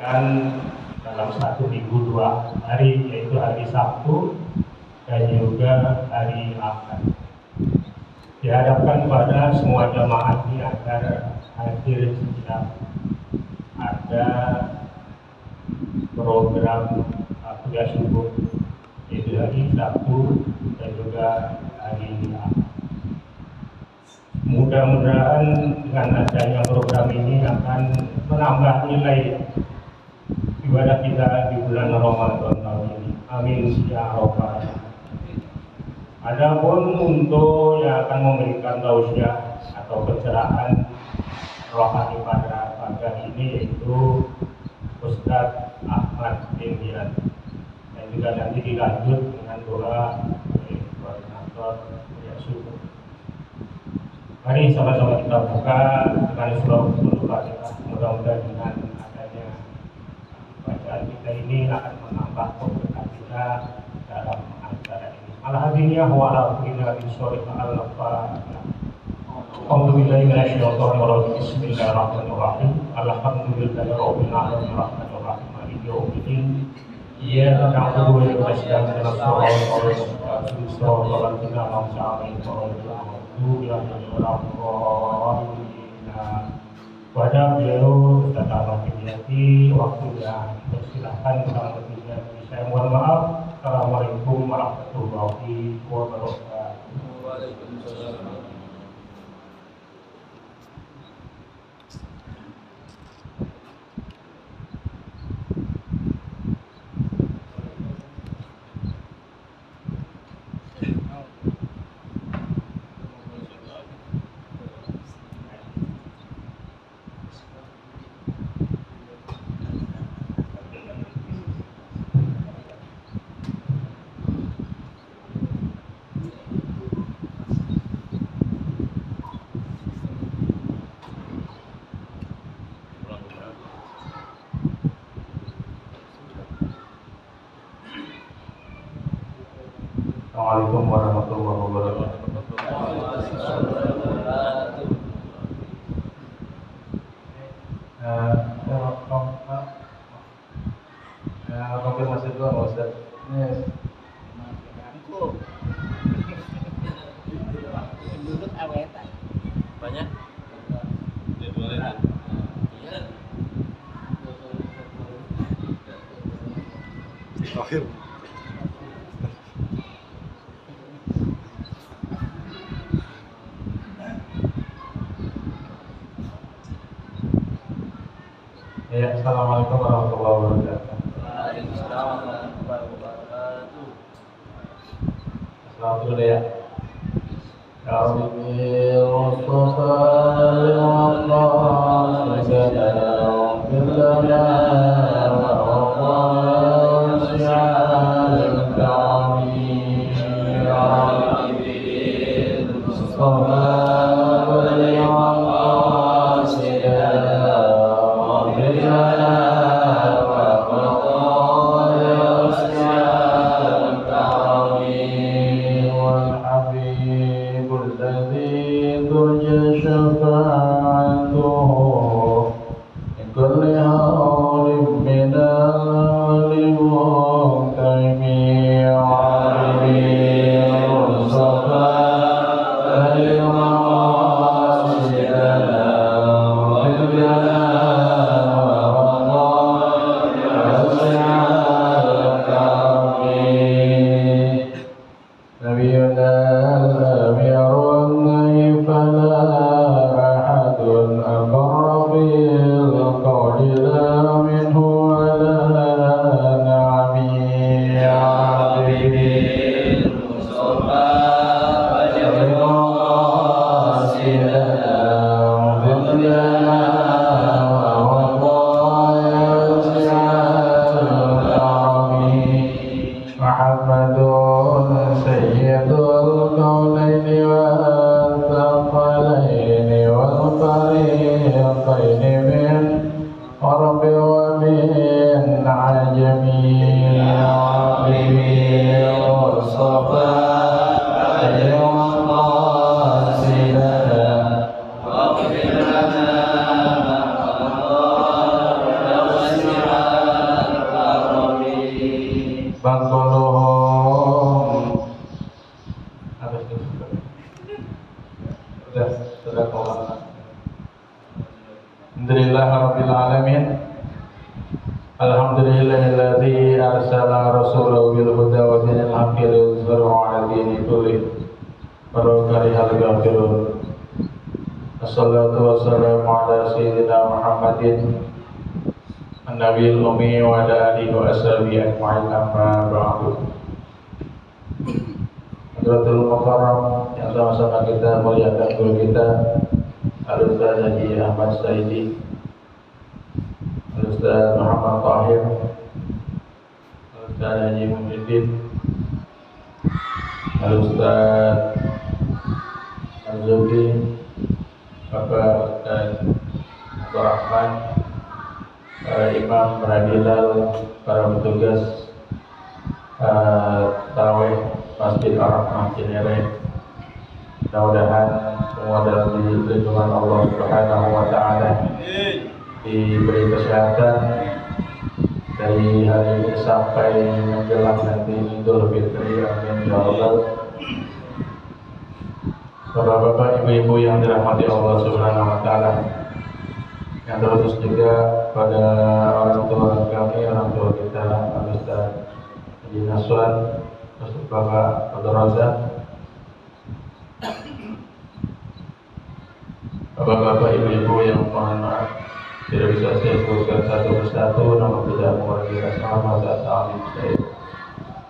dan dalam 1 minggu 2 hari, yaitu hari Sabtu dan juga hari Ahad. Diharapkan kepada semua jamaah ini agar hadir setiap ada program kuliah subuh, yaitu hari Sabtu dan juga hari Ahad. Mudah-mudahan dengan adanya program ini akan menambah nilai ibadah kita di bulan Ramadan tahun ini. Amin ya rabbal alamin. Adapun untuk yang akan memberikan tausiah atau pencerahan rohani pada pagi ini yaitu Ustadz Ahmad bin Dian, dan juga nanti dilanjut dengan doa oleh koordinator kuliah subuh. Mari sama-sama kita buka dengan surah Al-Fatihah. Mudah-mudahan dengan adanya bacaan kita ini akan menambah keberkahan kita dalam acara ini. Al-Hadiniyah wa al-Qur'an al-Sharif al-Fatihah. Alhamdulillahi minasyaitonir rajim. Bismillahirrahmanirrahim. Alhamdulillahi rabbil alamin arrahmanir rahim maliki yaumiddin. Iyyaka na'budu wa iyyaka nasta'in ihdinas siratal ladzina an'amta 'alaihim ghairil maghdubi 'alaihim. Pada beliau Ustaz Ahmad bin Dian, waktunya persilahkan kurang lebihnya saya mohon maaf. Assalamualaikum warahmatullahi wabarakatuh. Waalaikumsalam. Assalamualaikum warahmatullahi wabarakatuh. Konfirmasi dulu Pak Ustaz. Duduk awetan. Banyak? Akhir. Ya, assalamualaikum warahmatullahi wabarakatuh. Waalaikumsalam warahmatullahi wabarakatuh. Selamat dulu ya. Wa bangkolohong harus disukai. Sudah kelar. Alhamdulillah Rabbil Alamin. Alhamdulillahilladzi arsala rasulahu bil huda wa dinil haqqi liyuzhirahu 'ala dini kullih walau karihal kafirun. Assalatu wassalamu ala sayyidina Muhammadin an-nabiyil ummi wa ala alihi wa ashabihi ajma'in, amma ba'du. Hadratul Mukarram yang sama-sama kita muliakan guru kita Al-Ustaz Haji Ahmad Saidi, Al-Ustaz Muhammad Tahir, Al-Ustaz Haji Muhyiddin, Al-Ustaz Al-Zubi, Bapak Ustaz Abdul Rahman, para imam, para bilal, para petugas tarawih Masjid Ar-Rahmah Cinere. Mudah-mudahan semua dalam lindungan Allah Subhanahu wa Ta'ala, diberi kesehatan dari hari ini sampai menjelang nanti Idul Fitri. Amin ya Allah. Bapak-bapak, ibu-ibu yang dirahmati Allah Subhanahu wa Ta'ala, yang terus juga pada orang tua kami, orang tua kita, Al-Ustaz Haji Naswan, Ustaz Bapak Abdul Razak, bapak-bapak, ibu-ibu yang mohon maaf tidak bisa saya sebutkan satu persatu, namun tidak mengurangi rasa hormat dan ta'zim saya.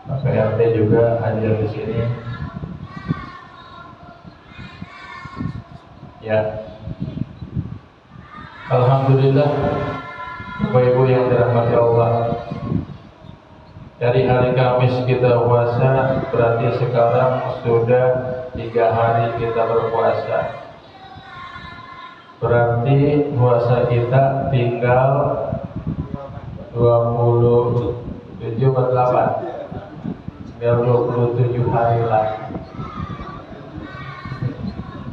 Maka RT juga hadir di sini. Ya, alhamdulillah, Bapak Ibu yang dirahmati Allah. Dari hari Kamis kita puasa, berarti sekarang sudah 3 hari kita berpuasa. Berarti puasa kita tinggal 27 atau 8, tinggal 27 hari lagi.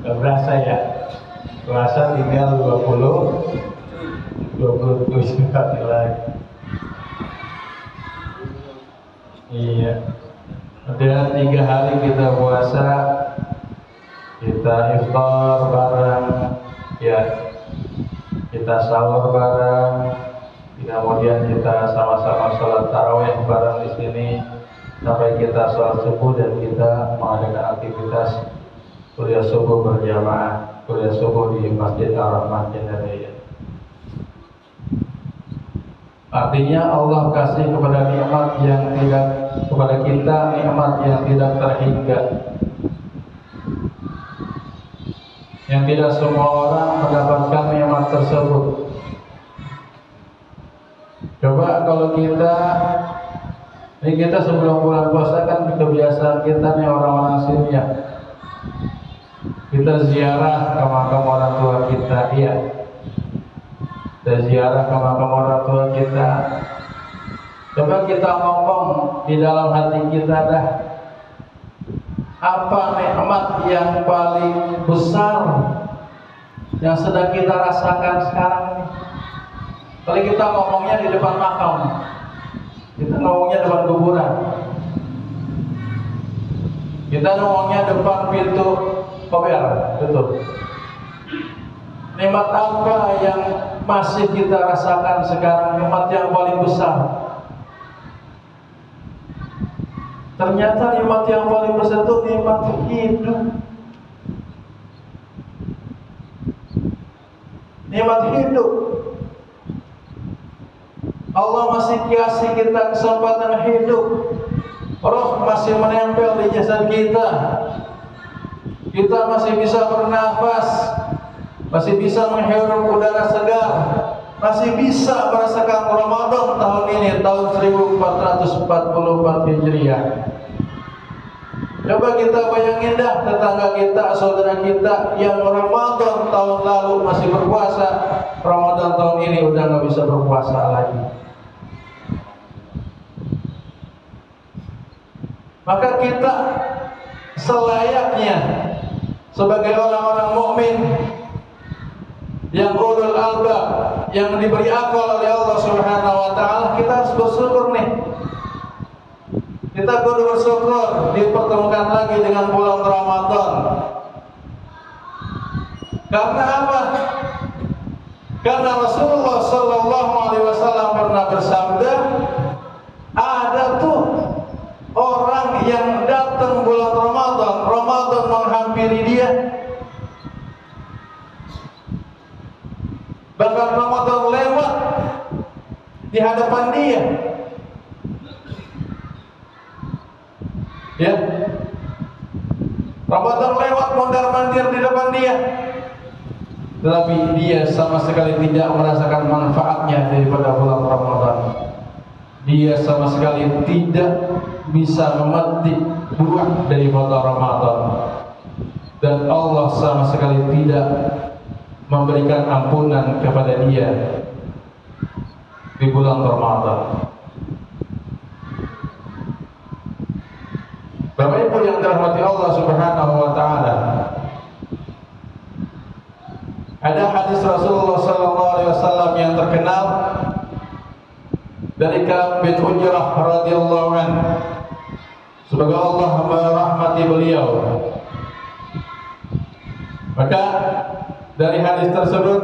Gak berasa ya, puasa tinggal 27 hari lagi. Iya, udah 3 hari kita puasa, kita iftar bareng, ya, kita sahur bareng, kemudian kita sama-sama sholat tarawih bareng di sini sampai kita sholat subuh dan kita mengadakan aktivitas kuliah subuh berjamaah, kuliah subuh di Masjid Ar-Rahmah Cinere. Artinya Allah kasih kepada nikmat yang tidak, kepada kita nikmat yang tidak terhingga, yang tidak semua orang mendapatkan nikmat tersebut. Coba kalau kita sebelum bulan puasa kan kebiasaan kita nih orang-orang sini ya, kita ziarah ke makam orang tua kita, iya. Kita ziarah ke makam orang tua kita. Coba kita ngomong di dalam hati kita dah, apa nikmat yang paling besar yang sedang kita rasakan sekarang ini? Kalau kita ngomongnya di depan makam, kita ngomongnya depan kuburan, kita ngomongnya depan pintu kober, betul. Nikmat apa yang masih kita rasakan sekarang? Nikmat yang paling besar. Ternyata nikmat yang paling besar itu nikmat hidup. Nikmat hidup. Allah masih kasih kita kesempatan hidup. Roh masih menempel di jasad kita. Kita masih bisa bernafas, masih bisa menghirup udara segar, masih bisa merasakan Ramadan tahun ini, tahun 1444 Hijriah. Coba kita bayangin dah tetangga kita, saudara kita yang Ramadan tahun lalu masih berpuasa, Ramadan tahun ini udah nggak bisa berpuasa lagi. Maka kita selayaknya sebagai orang-orang mukmin yang ulul albab, yang diberi akal oleh Allah Subhanahu wa Ta'ala, kita harus bersyukur nih. Kita kudu bersyukur dipertemukan lagi dengan bulan Ramadan. Karena apa? Karena Rasulullah Sallallahu Alaihi Wasallam pernah bersabda, ada tuh orang yang datang bulan Ramadan, Ramadan menghampiri dia, bahkan Ramadan lewat di hadapan dia. Ya, Ramadan lewat mondar-mandir di depan dia, tetapi dia sama sekali tidak merasakan manfaatnya daripada bulan Ramadan. Dia sama sekali tidak bisa memetik buah daripada Ramadan, dan Allah sama sekali tidak memberikan ampunan kepada dia di bulan Ramadan. Bapak Ibu yang dirahmati Allah Subhanahu wa taala, ada hadis Rasulullah sallallahu alaihi wasallam yang terkenal dari Ka'ab bin Ujrah radhiyallahu anhu. Semoga Allah merahmati beliau. Maka dari hadis tersebut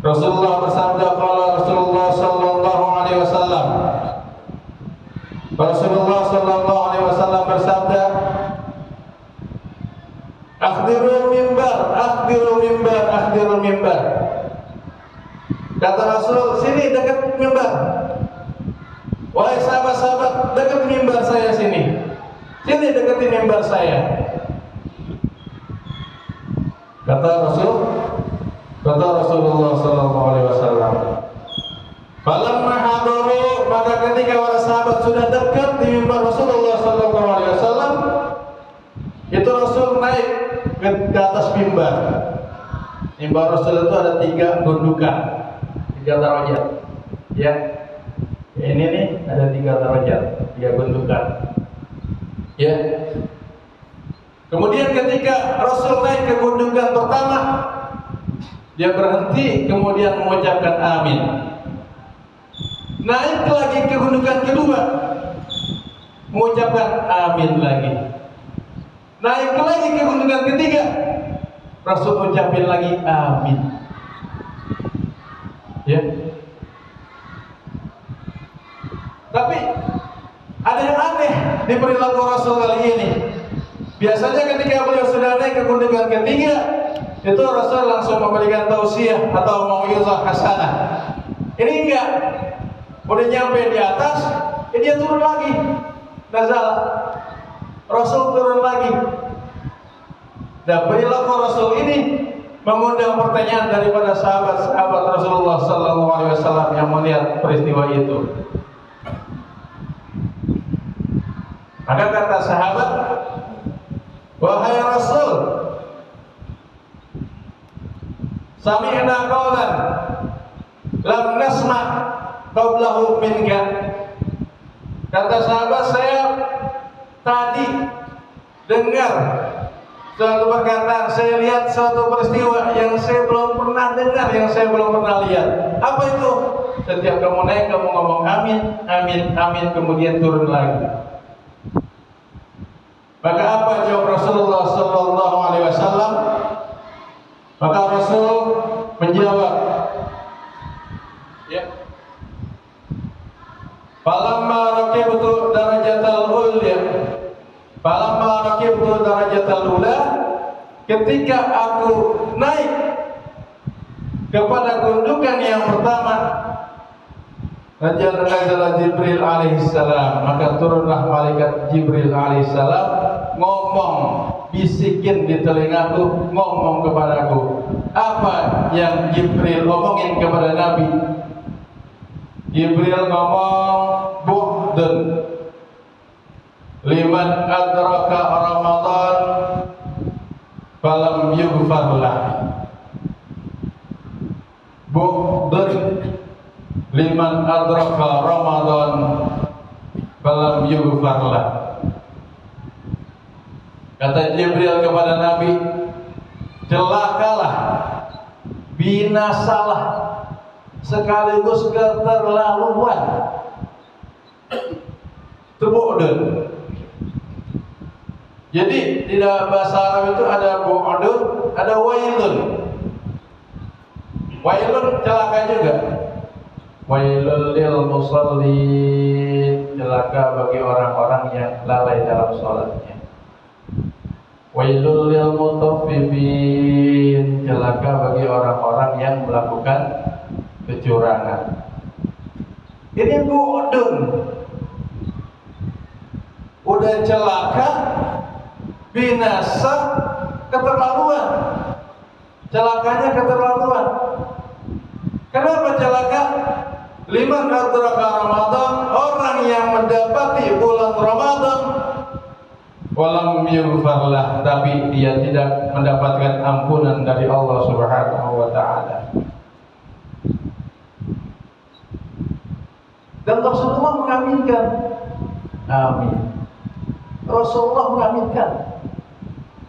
Rasulullah bersabda, qala Rasulullah sallallahu alaihi wasallam, Rasulullah sallallahu alaihi wasallam bersabda, akhdirul mimbar, akhdirul mimbar, akhdirul mimbar. Kata Rasul, sini dekat mimbar. Wahai sahabat-sahabat, dekat mimbar saya sini. Sini deketin mimbar saya. Kata Rasulullah sallallahu alaihi wasallam, falamma hadaru, maka ketika para sahabat sudah dekat di mimbar Rasulullah sallallahu alaihi wasallam, itu Rasul naik ke atas mimbar. Mimbar Rasul itu ada 3 gundukan, 3 darajat. Ya. Ini nih ada 3 darajat, 3 gundukan. Ya. Kemudian ketika Rasul naik ke gundukan pertama, dia berhenti kemudian mengucapkan amin. Naik lagi ke gundukan kedua, mengucapkan amin lagi. Naik lagi ke gundukan ketiga, Rasul ucapin lagi amin. Ya. Tapi ada yang aneh di perilaku Rasul kali ini. Biasanya ketika beliau sudah naik ke gundukan ketiga, itu Rasul langsung memberikan tausiah atau mau'izah hasanah. Ini enggak. Udah nyampe di atas, dia turun lagi. Nazal. Rasul turun lagi. Dan perilaku Rasul ini mengundang pertanyaan daripada sahabat-sahabat Rasulullah sallallahu alaihi wasallam yang melihat peristiwa itu. Maka kata sahabat, wahai Rasul, sami'na qawlan lam nasma' qablahu minka. Kata sahabat, saya tadi dengar suatu perkataan, saya lihat suatu peristiwa yang saya belum pernah dengar, yang saya belum pernah lihat. Apa itu? Setiap kamu naik, kamu ngomong amin, amin, amin, kemudian turun lagi. Maka apa jawab Rasulullah sallallahu alaihi wasallam? Maka Rasul menjawab, ya, falamma raqibtu darajatal ulya, falamma raqibtu darajatal ula, ketika aku naik kepada gundukan yang pertama, nazala Jibril alaihissalam, maka turunlah malaikat Jibril alaihissalam, ngomong, bisikin di telingaku, ngomong kepadaku. Apa yang Jibril omongin kepada Nabi? Jibril ngomong, bu'dun liman adraka Ramadan falam yughfar lah. Bu'dun liman adraka Ramadan falam yughfar lah. Kata Jibril kepada Nabi, celakalah, binasalah, sekaligus keterlaluan Itu bu'dun. Jadi di dalam bahasa Arab itu ada bu'dun, ada wailun. Wailun celaka juga. Wailul lil musallin, celaka bagi orang-orang yang lalai dalam salatnya. Wailul lil mutaffifin, celaka bagi orang-orang yang melakukan kecurangan. Ini bu'dun. Udah celaka, binasa, keterlaluan. Celakanya keterlaluan. Kenapa celaka? Liman adraka Ramadan, orang yang mendapati bulan Ramadan walam yughfarlah, tapi dia tidak mendapatkan ampunan dari Allah Subhanahu wa taala. Dan Rasulullah mengaminkan. Amin. Rasulullah mengaminkan.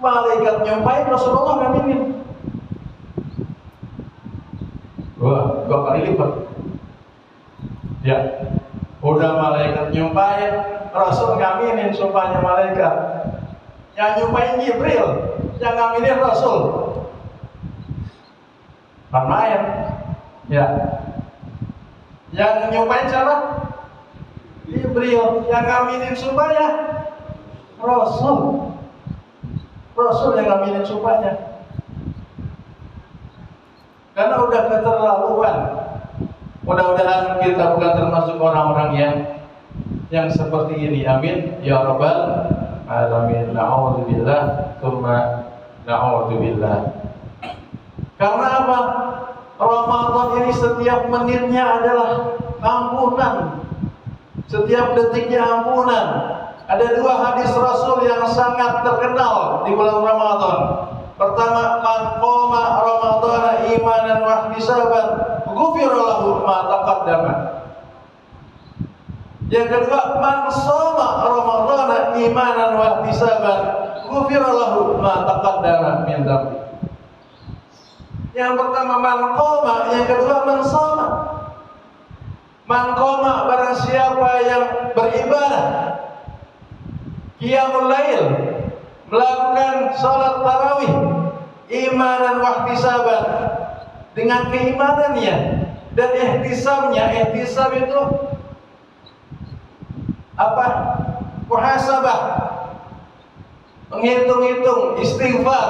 Malaikat nyumpain, Rasulullah ngaminin. Wah, 2 kali lipat. Ya, udah malaikat nyumpain, Rasul ngaminin sumpahnya malaikat. Yang nyumpain Jibril, yang ngaminin Rasul. Main. Ya. Yang nyumpain siapa? Jibril. Yang ngaminin sumpahnya Rasul. Rasul yang ngaminin sumpahnya. Karena udah keterlaluan. Mudah-mudahan kita bukan termasuk orang-orang yang seperti ini. Amin ya rabbal alamin. Na'udzubillah, tsumma na'udzubillah. Karena apa? Ramadan ini setiap menitnya adalah ampunan. Setiap detiknya ampunan. Ada 2 hadis Rasul yang sangat terkenal di bulan Ramadan. Pertama, man qama Ramadana imanan wa ihtisaban, ghufira lahu ma taqaddama. Yang kedua, man shoma Ramadana imanan wa ihtisaban, ghufira lahu ma taqaddama min dhanbi. Yang pertama man qama, yang kedua man shoma. Man qama, barang siapa yang beribadah qiyamul lail, melakukan salat tarawih imanan wa ihtisaban, dengan keimanannya dan ihtisabnya. Ihtisab itu apa? Muhasabah, menghitung-hitung, istighfar,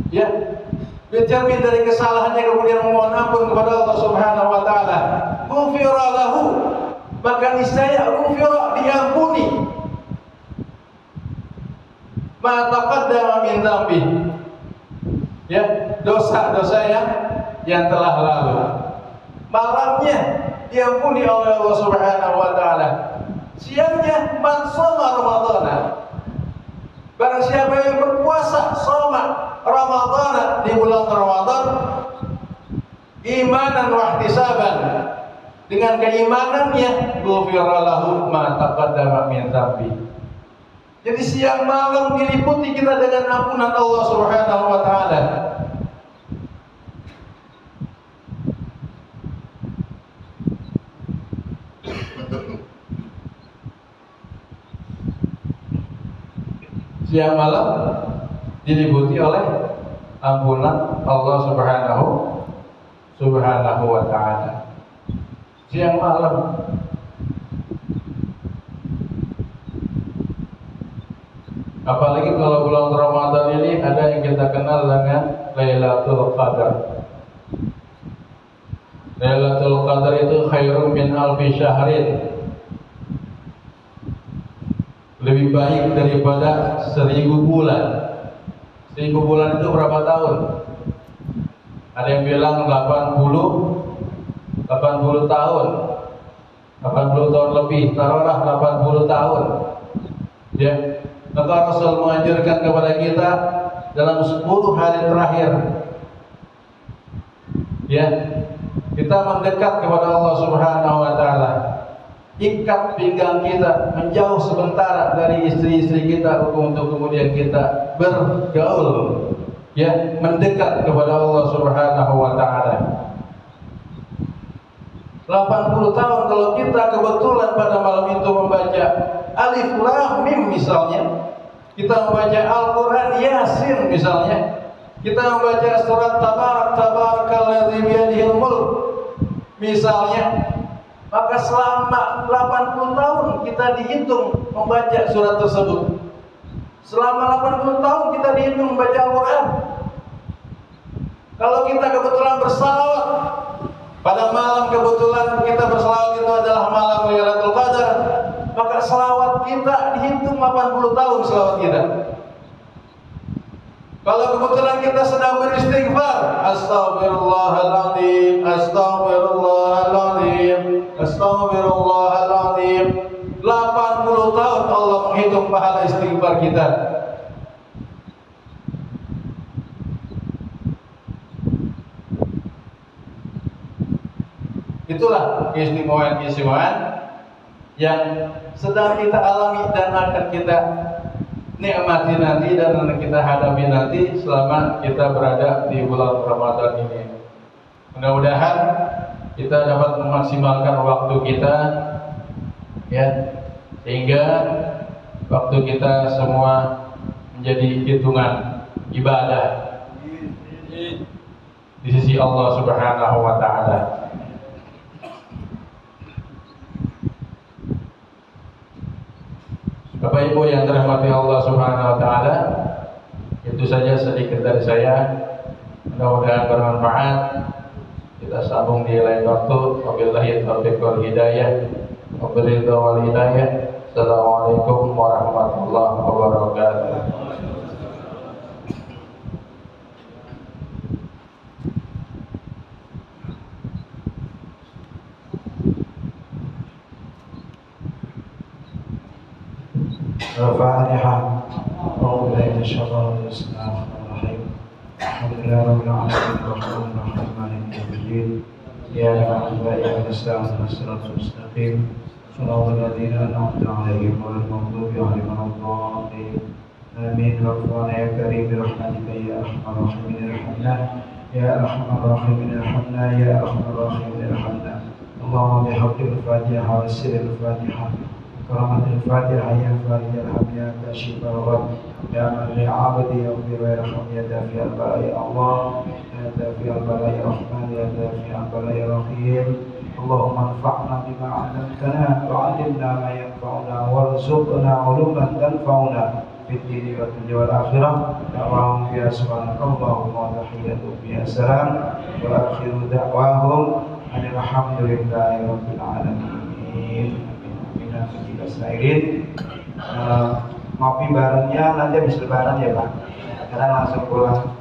ya, bercermin dari kesalahannya kemudian memohon ampun kepada Allah Subhanahu wa taala. Ghufira lahu, maka niscaya ghufira, diampuni, ma taqaddama min dzambi, ya, dosa-dosa yang telah lalu. Malamnya diampuni oleh Allah Subhanahu wa taala. Siangnya man shoma Ramadana, barang siapa yang berpuasa shoma Ramadana, di bulan Ramadan, imanan wa ihtisaban, dengan keimanannya, ghufira lahu ma taqaddama min dzambi. Jadi siang malam diliputi kita dengan ampunan Allah Subhanahu wa taala. Siang malam diliputi oleh ampunan Allah Subhanahu wa taala. Siang malam. Apalagi kalau bulan Ramadan ini ada yang kita kenal dengan Lailatul Qadar. Lailatul Qadar itu khairum min alfi syahrin, lebih baik daripada 1000 bulan. 1000 bulan itu berapa tahun? Ada yang bilang 80 tahun, 80 tahun lebih, taruhlah 80 tahun. Ya, maka Rasul mengajarkan kepada kita dalam 10 hari terakhir, ya, kita mendekat kepada Allah Subhanahu wa taala. Ikat pinggang kita, menjauh sebentar dari istri-istri kita untuk kemudian kita bergaul, ya, mendekat kepada Allah Subhanahu wa taala. 80 tahun kalau kita kebetulan pada malam itu membaca Alif Lam Mim misalnya, kita membaca Al-Quran Yasin misalnya, kita membaca surat Tabarakalladzi biyadihil mulk misalnya, maka selama 80 tahun kita dihitung membaca surat tersebut. Selama 80 tahun kita dihitung membaca Al-Quran. Kalau kita kebetulan bersalawat pada malam, kebetulan kita bersalawat itu adalah malam Lailatul Qadar, maka selawat kita dihitung 80 tahun selawat kita. Kalau kebetulan kita sedang beristighfar, Astaghfirullahaladzim, Astaghfirullahaladzim, Astaghfirullahaladzim, 80 tahun Allah menghitung pahala istighfar kita. Itulah keistimewaan-keistimewaan yang sedang kita alami dan akan kita nikmati nanti dan akan kita hadapi nanti selama kita berada di bulan Ramadan ini. Mudah-mudahan kita dapat memaksimalkan waktu kita, ya, sehingga waktu kita semua menjadi hitungan ibadah di sisi Allah Subhanahu wa Ta'ala. Bapak Ibu yang dirahmati Allah Subhanahu wa Ta'ala, itu saja sedikit dari saya. Mudah-mudahan bermanfaat. Kita sambung di lain waktu. Wabillahi taufiq wal hidayah. Wabillahi wal hidayah. Assalamualaikum warahmatullahi wabarakatuh. الفاتحة. أعوذ بالله من الشيطان الرجيم. بسم الله الرحمن الرحيم. الحمد لله رب العالمين الرحمن الرحيم مالك يوم الدين. إياك نعبد وإياك نستعين اهدنا الصراط المستقيم صراط الذين أنعمت عليهم غير المغضوب عليهم ولا الضالين. آمين. ربنا يا كريم برحمتك يا أرحم الراحمين ارحمنا، يا أرحم الراحمين ارحمنا، يا أرحم الراحمين ارحمنا. اللهم بحق الفاتحة وسر الفاتحة كرامة الفاتحة يا فارج الهم يا كاشف الغم يا من لعبدي يغفر ويرحم يا دافع البلاء يا الله، يا دافع البلاء يا رحمن، يا دافع البلاء يا رحيم. اللهم انفعنا بما علمتنا وعلمنا ما ينفعنا وارزقنا علوما تنفعنا في الدين والدنيا والآخرة. دعواهم فيها سبحانك اللهم وتحيتهم فيها سلام وآخر دعواهم أن الحمد لله رب العالمين. Sairin, ngopi barengnya nanti habis lebaran ya Pak, sekarang langsung pulang.